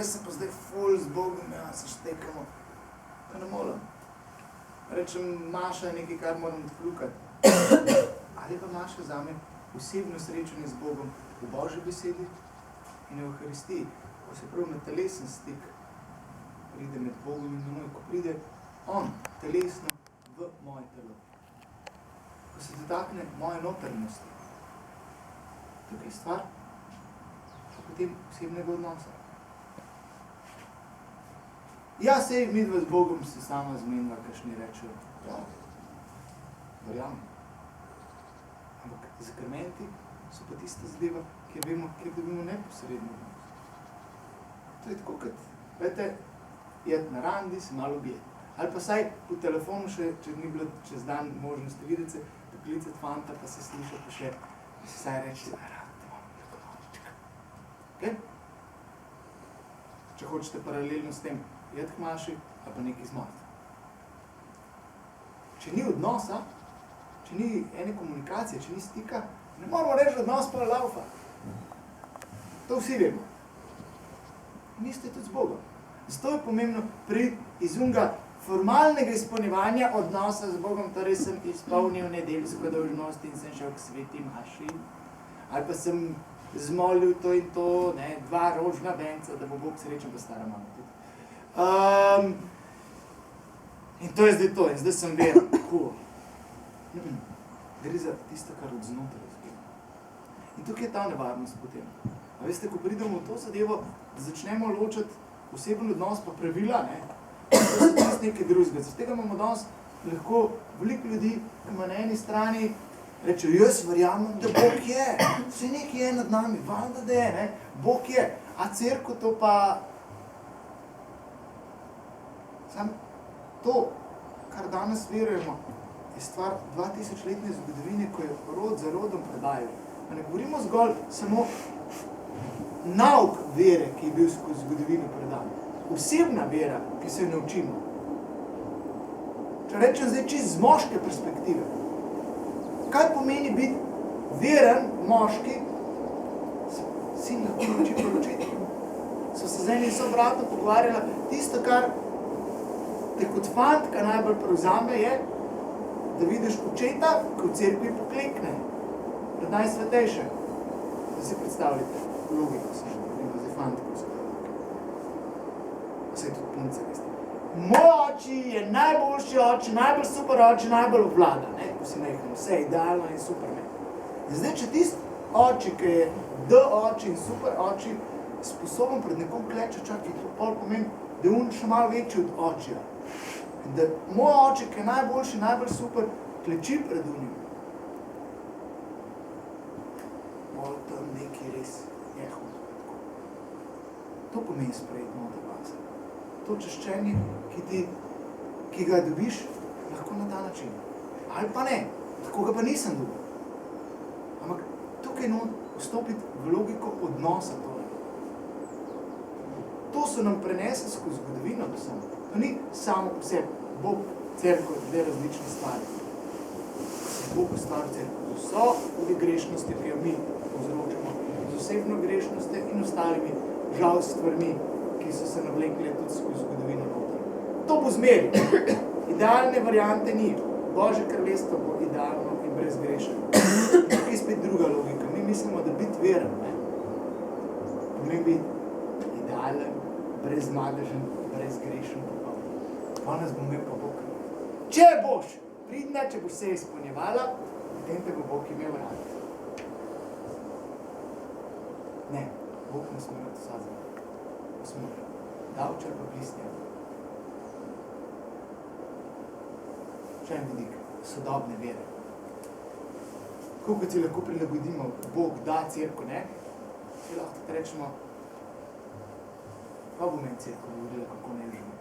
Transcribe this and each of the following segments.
jaz sem pa zdaj ful z Bogom, ja, se štekamo. Pa ne morem. Rečem, Maša je nekaj, kar moram odkljukati. Ali pa Maša zame osebno srečanje z Bogom v Božji besedi in v Euharistiji. Ko se prav na telesen stik pride med Bogom in menoj, ko pride on telesno v moje telo. Ko se dotakne moje notrnosti. Tukaj je stvar, pa potem osebnega odnosa. Ja, sej midva z Bogom se sama zmenila, kakšni rečejo. Ja, verjamem. Ampak zakramenti so pa tista zadeva, kjer dobimo neposredno odnos. To je tako, kot, vete, jed na randi, se malo bije. Ali pa saj po telefonu še, če ni bilo čez dan možnosti videti se, poklicati fanta, pa se sliša, pa še, pa se saj reči, rad, tako nočka. Okay? Če hočete paralelno s tem, jed k Maši, ali pa nekaj zmati. Če ni odnosa, če ni ene komunikacije, če ni stika, ne moramo reči odnos pa laufa. To vsi vemo. Niste tudi z Bogom. Zato je pomembno priti iz unga formalnega izpolnjevanja odnosa z Bogom, torej sem izpolnil nedeljsko dolžnost in sem šel k sveti Maši, ali pa sem zmolil to in to, ne, 2 rožna venca, da bo Bog srečen, pa stara mama tudi. In to je zdaj to, in zdaj sem veren, cool. Gre za tisto, kar od znotraj zgleda. In tukaj je ta nevarnost potem. A veste, ko pridemo v to zadevo, da začnemo ločati osebni odnos pa pravila, ne, to so tisti nekaj drugega. Zaradi tega imamo danes lahko veliko ljudi, ki ima na eni strani rečejo, jaz verjamem, da Bog je, vse nekaj je nad nami, valjda, da je, ne, Bog je, a cerkev to pa... Sam to, kar danes verujemo, je stvar 2000-letne zgodovine, ko je rod za rodom predajo. Pa ne govorimo zgolj samo nauk vere, ki je bil skozi zgodovino predan. Osebna vera, ki se jo naučimo. Če rečem zdaj čisto z moške perspektive. Kaj pomeni biti veren moški? Sin lahko nauči poročiti. So se z enim sobratom pogovarjala. Tisto, kar te kot fantka najbolj prevzame, je, da vidiš očeta, ko v cerkvi poklekne. Pred najsvetejše. Da si predstavljate logiko, ima zdaj fantko skoda. Vse je tudi punce, veste. Moj oči je najboljši oči, najbolj super oči, najbolj vlada, ne? Ko si nekaj, vse je idealno in super, ne? In zdaj, če tist oči, ki je D oči in super oči, sposoben pred nekom kleče čakaj, to pol pomeni, da je on še malo večji od očija. In da moj oči, ki je najboljši, najbolj super, kleči pred unim. Moj tam nekaj res je hodno. To pomeni sprejeti noter vase. To češčenje, ki ga dobiš, lahko na ta način. Ali pa ne, tako ga pa nisem dobil. Ampak tukaj vstopiti v logiko odnosa torej. To so nam prenese skozi zgodovino do samo. To ni samo po sebi. Bog, cerkev, 2 različne stvari. Bog ustvaril cerkev z vso tudi grešnosti, ki jo mi povzročamo, z osebno grešnostjo in ostalimi žal stvarmi, ki so se navlekle tudi skozi zgodovino noter. To bo zmeri. Idealne variante ni. Božje kraljestvo bo idealno in brezgrešeno. Tukaj je spet druga logika. Mi mislimo, da biti veren, ne? Pomeni biti idealen, brezmadežen, brezgrešen, pa nas bo imel pa Bog. Če boš pridna, če boš se izpolnjevala, potem te bo Bog imel rad. Ne, Bog nas mora to sazati. Ko smo davčar pa blistnja. Še en vidik, sodobne vere. Koliko ti lahko prilagodimo, Bog da cerko, ne? Si lahko tako rečemo, pa bo meni cerko govorila, kako ne živimo.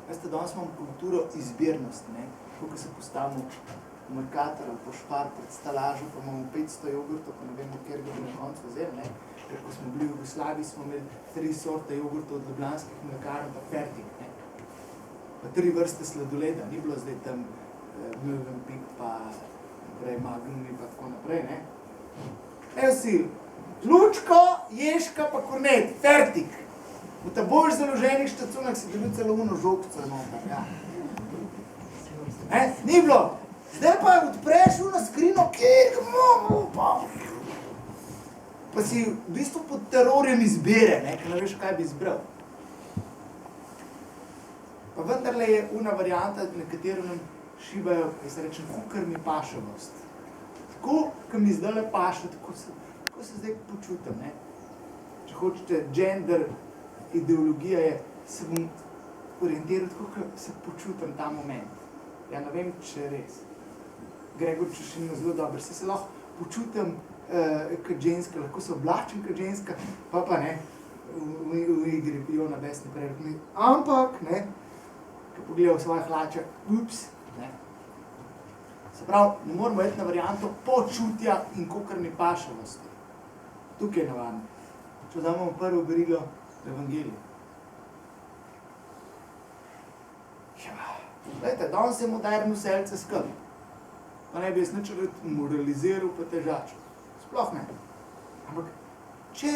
Veste, danes imamo kulturo izbirnosti, ne? Koliko se postavimo v Mercator ali po Špar pred stalažo, pa imamo 500 jogurtov, pa ne vemo, kjer ga bo na koncu vzeli, ne? Ker ko smo bili v Jugoslaviji, smo imeli 3 sorte jogurtov od ljubljanskih mlekarn, pa fertik, ne? Pa 3 vrste sladoleda, ni bilo zdaj tam Mövenpick, pa naprej Magnumi, pa tako naprej, ne? Evo si, Lučko, Ježka, pa Kornet, fertik. V ta bolj založenih štacunah si dobil celo uno žogco noter, ja. Ni bilo. Zdaj pa odpreš uno skrino, kjer pa si v bistvu pod terorjem izbere, ker ne veš, kaj bi izbral. Pa vendarle je una varianta, na katero nam šibajo, kaj se reče, kar mi pašavost. Tako, ko mi zdajle paša, tako se zdaj počutim, ne. Če hočete, gender ideologija je, se bom orientiral tako, ko se počutim ta moment. Ja, ne vem, če je res. Gregor Češin je zelo dober. Se lahko počutim kot ženska, lahko se oblačim kot ženska, pa ne, v igri Jona Besni prej. Ampak, ne, ko pogledal svoje hlače, ups, ne. Se pravi, ne moramo iti na varianto počutja in kokrni pašavosti. Tukaj je navadno. Če vzamemo prvo berilo Evangelija. Glejte, danes je moderno selce skrb. Pa ne bi jaz nič moraliziral pa težačil. Sploh ne. Ampak, če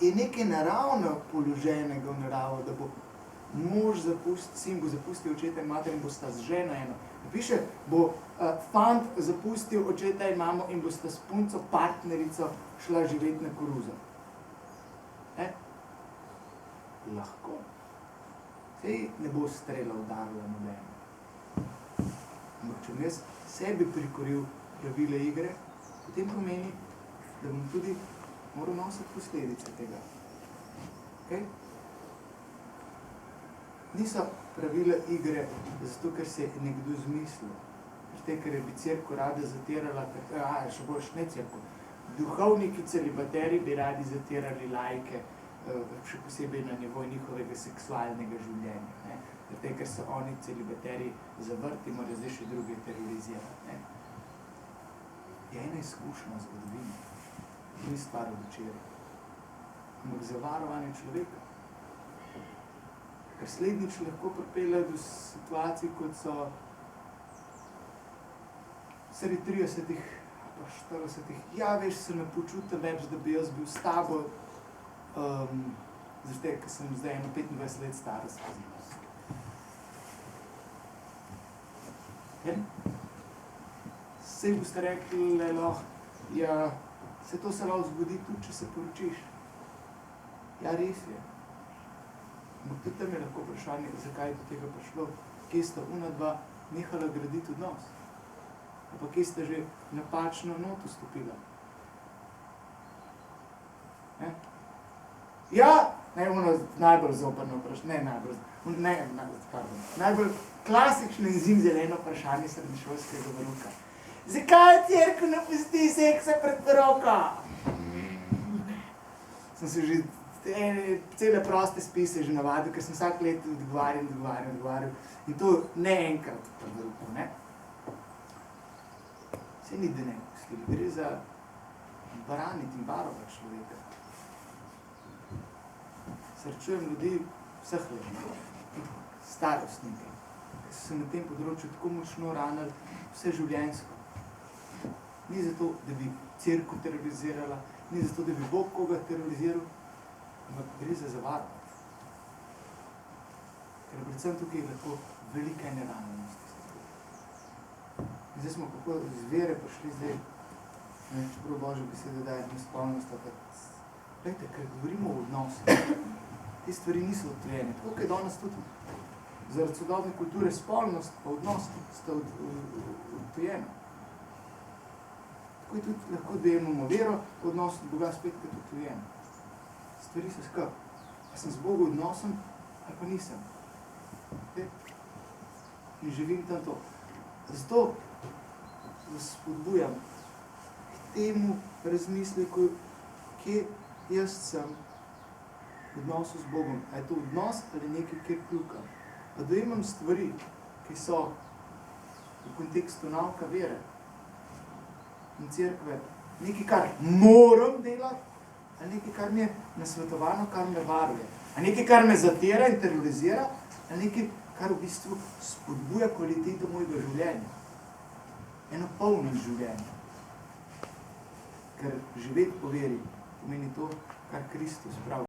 je nekaj naravno položenega v naravo, da bo mož sin bo zapustil očeta in mater in bosta z ženo eno. Piše, bo fant zapustil očeta in mamo in bosta s punco, partnerico šla živeti na koruzo. Lahko. Sej ne bo strela udarila nobeno. Ampak če bom jaz sebi prikoril pravile igre, potem pomeni, da bom tudi moral nositi posledice tega. Okay? Niso pravila igre zato, ker se je nekdo zmislil. Ker je bi cerkev rada zatirala, še boljš ne cerkev. Duhovniki celibateri bi radi zatirali laike, še posebej na nivo njihovega seksualnega življenja. Ne? Zato, ker so oni celibateri zavrti, morajo zdaj še druge terorizirati. Je ena izkušnja zgodovine, ni stvar od včeraj. Ampak zavarovanje človeka. Ker slednjič lahko pripelje do situacij, kot so sredi 30-ih pa 40-ih. Ja, veš, se ne počutim več, da bi jaz bil s tabo, zato, ker sem zdaj 25 let stara skozi. Sej boste rekli, ja, se to se lahko zgodi tudi, če se poročiš. Ja, res je. Ampak tudi tam je lahko vprašanje, zakaj je do tega prišlo, kje sta una dva nehala graditi odnos. Pa kje sta že napačno not vstopila. Ja, najbolj zoprno vprašanje, najbolj klasično in zimzeleno vprašanje srednješolskega verouka. Zakaj cerkev ne pusti seksa pred poroko? Sem se že cele proste spise že navadil, ker sem vsak let odgovarjal. In to ne enkrat pred poroko, ne? Saj ni da ne pustili, gre za braniti in varovati človeka. Srečujem ljudi vseh let, starostnike, ki so se na tem področju tako močno ranili vse življenjsko. Ni zato, da bi cerkev terorizirala, ni zato, da bi Bog koga teroriziral, ampak gre za zavarovati. Ker predvsem tukaj je lahko velika neranjenost. Zdaj smo kako iz vere prišli zdaj, čeprav Božja beseda daje nespolnost, glejte, ker govorimo o odnosu, te stvari niso odtujene. Tako, kaj danes tudi zaradi sodobne kulture spolnost pa odnos sta odtujena. Tako je tudi lahko, da imamo vero, odnos od Boga spet kot odtujena. Stvari so skrb. A sem z Bogom odnosom ali pa nisem. In živim tam to. Zato vas spodbujam k temu razmisleku, kje jaz sem v odnosu z Bogom. A je to odnos ali nekaj, kjer kljukam? A da imam stvari, ki so v kontekstu nauka vere in cerkve, nekaj, kar moram delati, ali nekaj, kar mi je nasvetovano, kar me varuje. A nekaj, kar me zatira in terorizira, ali nekaj, kar v bistvu spodbuja kvaliteto mojega življenja. Eno polno življenje. Ker živeti po veri pomeni to, kar Kristus pravi.